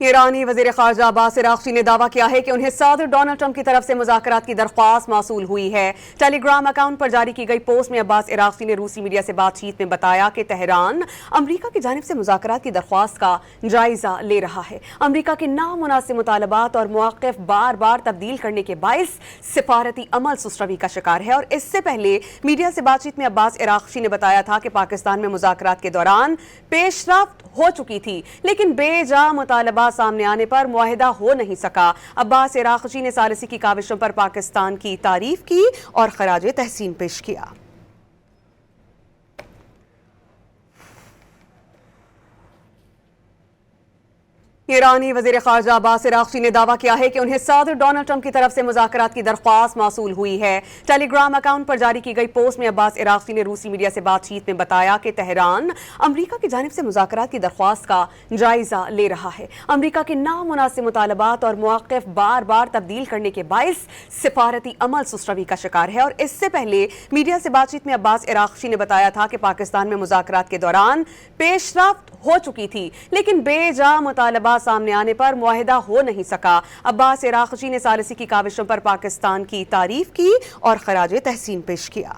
ایرانی وزیر خارجہ عباس عراقچی نے دعویٰ کیا ہے کہ انہیں صدر ڈونلڈ ٹرمپ کی طرف سے مذاکرات کی درخواست موصول ہوئی ہے۔ ٹیلی گرام اکاؤنٹ پر جاری کی گئی پوسٹ میں عباس عراقچی نے روسی میڈیا سے بات چیت میں بتایا کہ تہران امریکہ کی جانب سے مذاکرات کی درخواست کا جائزہ لے رہا ہے۔ امریکہ کے نامناسب مطالبات اور مواقف بار بار تبدیل کرنے کے باعث سفارتی عمل سست روی کا شکار ہے، اور اس سے پہلے میڈیا سے بات چیت میں عباس عراقچی نے بتایا تھا کہ پاکستان میں مذاکرات کے دوران پیش رفت ہو چکی تھی، لیکن بے جا مطالبات سامنے آنے پر معاہدہ ہو نہیں سکا۔ عباس عراقچی نے ثالثی کی کاوشوں پر پاکستان کی تعریف کی اور خراج تحسین پیش کیا۔ ایرانی وزیر خارجہ عباس عراقچی نے دعویٰ کیا ہے کہ انہیں صدر ڈونلڈ ٹرمپ کی طرف سے مذاکرات کی درخواست موصول ہوئی ہے۔ ٹیلی گرام اکاؤنٹ پر جاری کی گئی پوسٹ میں عباس عراقچی نے روسی میڈیا سے بات چیت میں بتایا کہ تہران امریکہ کی جانب سے مذاکرات کی درخواست کا جائزہ لے رہا ہے۔ امریکہ کے نامناسب مطالبات اور مواقف بار بار تبدیل کرنے کے باعث سفارتی عمل سست روی کا شکار ہے، اور اس سے پہلے میڈیا سے بات چیت میں عباس عراقچی نے بتایا تھا کہ پاکستان میں مذاکرات کے دوران پیش رفت ہو چکی تھی، لیکن بے جا مطالبات سامنے آنے پر معاہدہ ہو نہیں سکا۔ عباس عراقچی نے ثالثی کی کاوشوں پر پاکستان کی تعریف کی اور خراج تحسین پیش کیا۔